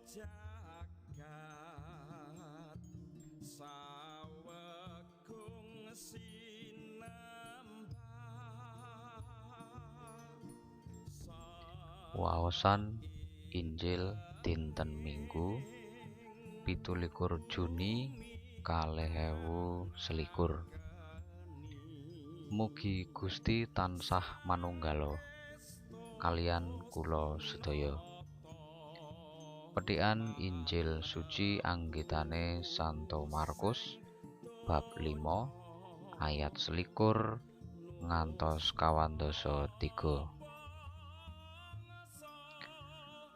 jagat sawegung sinembah Waosan Injil dinten Minggu 17 Juni 2021. Mugi Gusti tansah manunggala kaliyan kula sedaya. Pethikan Injil suci anggitane Santo Markus bab 5 ayat 21 ngantos 23.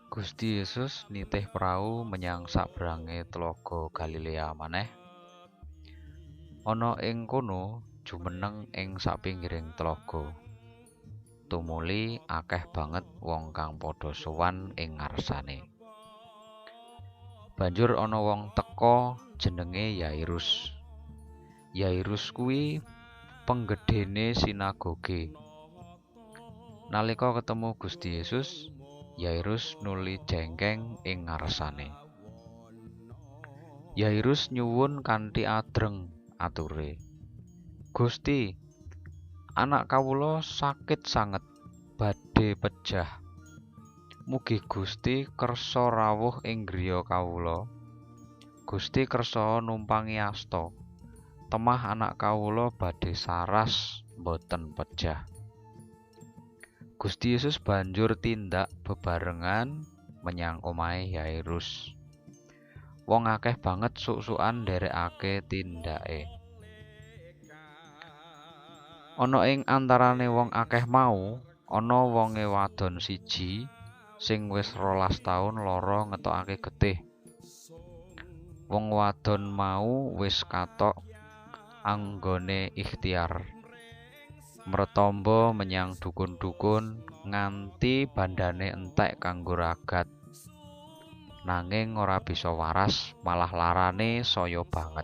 Gusti Yesus nitih prau menyang sabrange tlaga Galilea maneh. Ana ing kono jumeneng ing sapinggiring tlaga. Tumuli akeh banget wong kang padha sowan ing ngarsane. Banjur ana wong teka jenenge Yairus. Yairus kuwi penggedhene sinagoge. Nalika ketemu Gusti Yesus, Yairus nuli jengkeng ing ngarsane. Yairus nyuwun kanthi adreng ature, "Gusti, anak kawula sakit sanget, badhe pejah. Mugi Gusti kersa rawuh ing griya kawula. Gusti kersa numpangi asta. Temah anak kawula badhe saras boten pejah." Gusti Yesus banjur tindak bebarengan menyang omahe Yairus. Wong akeh banget suk-sukan ndherekake tindake. Ana ing antarane wong akeh mau, ana wonge wadon siji sing wis 12 taun lara ngetokake getih. Wong wadon mau wis katok anggone ikhtiar mretamba menyang dukun-dukun nganti bandane entek kanggo ragat. Nanging ora bisa waras, malah larane saya banget.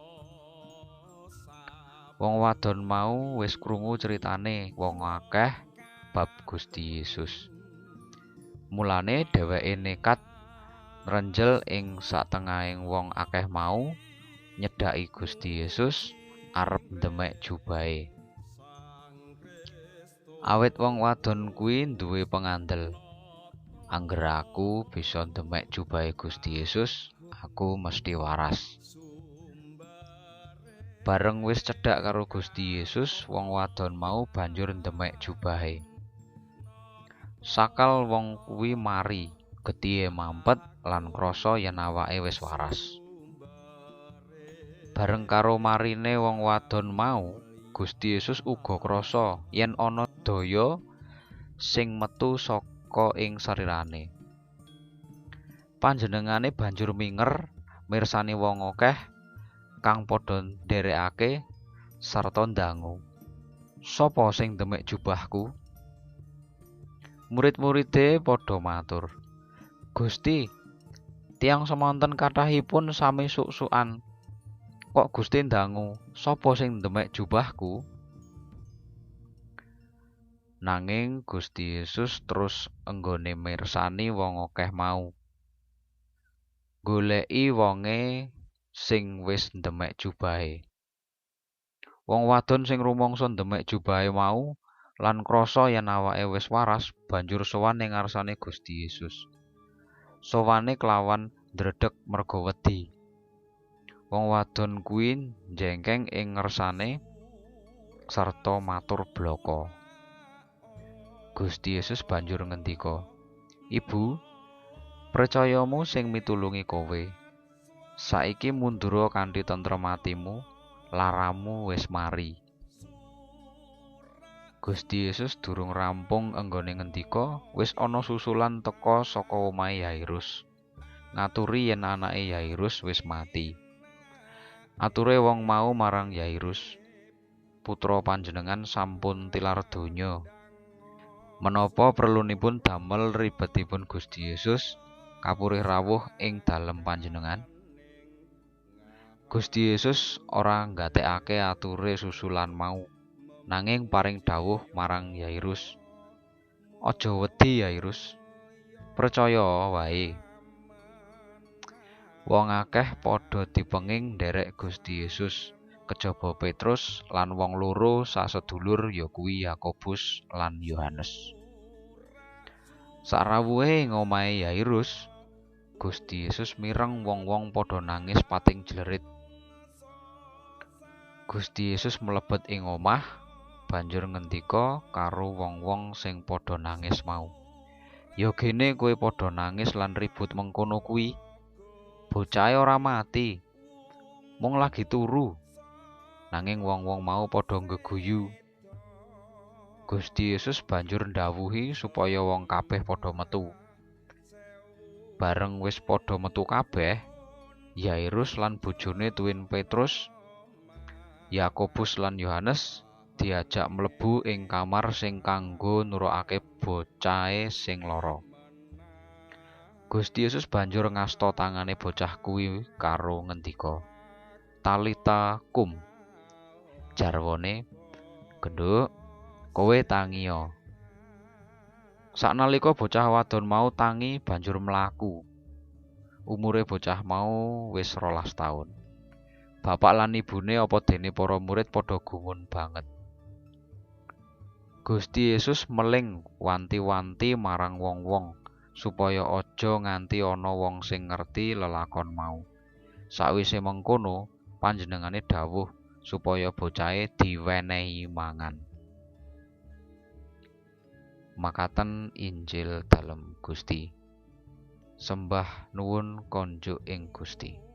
Wong wadon mau wis krungu critane wong akeh bab Gusti Yesus. Mulane dheweke nekat nrenjel ing satengahing wong akeh mau nyedhaki Gusti Yesus arep ndemek jubahe. Awit wong wadon kuwi duwe pengandel. Angger aku bisa ndemek jubahe Gusti Yesus, aku mesti waras. Bareng wis cedhak karo Gusti Yesus, wong wadon mau banjur ndemek jubahe. Sakal wong kuwi mari, getihe mampet lan krasa yen awake wis waras. Bareng karo marine wong wadon mau, Gusti Yesus uga krasa yen ana daya sing metu saka ing sarirane. Panjenengane banjur minger mirsani wong akeh kang padha ndherekake sarta ndangu, "Sapa sing ndemek jubahku?" Murid-muride padha matur, "Gusti, tiyang semonten kathahipun sami suk-sukan. Kok Gusti ndangu, sapa sing ndemek jubahku?" Nanging Gusti Yesus terus enggone mirsani wong akeh mau. Goleki wonge sing wis ndemek jubahe. Wong wadon sing rumangsa ndemek jubahe mau lan krasa yen awake wis waras banjur sowan ing ngarsane Gusti Yesus. Sowane kelawan ndredeg merga wedi. Wong wadon kuwi njengkeng ing ngersane sarta matur blaka. Gusti Yesus banjur ngendika, "Ibu, percayamu sing mitulungi kowe. Saiki mundura kanthi tentrem atimu, laramu wis mari." Gusti Yesus durung rampung enggone ngendika, wis ana susulan teka saka omahe Yairus, ngaturi yen anake Yairus wis mati. Ature wong mau marang Yairus, "Putra panjenengan sampun tilar donya. Menapa perlunipun damel ribetipun Gusti Yesus kapurih rawuh ing dalem panjenengan?" Gusti Yesus ora nggatekake ature susulan mau, nanging paring dawuh marang Yairus, "Aja wedi Yairus, percaya wae. Wong akeh padha dipenging nderek Gusti Yesus, kejaba Petrus lan wong loro sasedulur yakuwi Yakobus lan Yohanes. Sarawuhe ing omahe Yairus, Gusti Yesus mireng wong-wong padha nangis pating jlerit. Gusti Yesus mlebet ing omah, banjur ngendika karo wong-wong sing padha nangis mau. Ya gene kowe padha nangis lan ribut mengkono kuwi. Bocahe ora mati, mung lagi turu. Nanging wong-wong mau padha nggeguyu. Gusti Yesus banjur ndhawuhi supaya wong kabeh padha metu. Bareng wis padha metu kabeh, Yairus lan bojone tuwin Petrus, Yakobus lan Yohanes diajak mlebu ing kamar sing kanggo nurukake bocahe sing lara. Gusti Yesus banjur ngasta tangane bocah kuwi karo ngendika, "Talita kum." Jarwane, "Genduk, kowe tangiya." Saknalika bocah wadon mau tangi banjur mlaku. Umure bocah mau wis 12 taun. Bapak lan ibune apa dene para murid padha gumun banget. Gusti Yesus meling wanti-wanti marang wong-wong supaya aja nganti ana wong sing ngerti lelakon mau. Sawise mengkono, panjenengane dawuh supaya bocahe diwenehi mangan. Makaten Injil dalem Gusti. Sembah nuwun konjuk ing Gusti.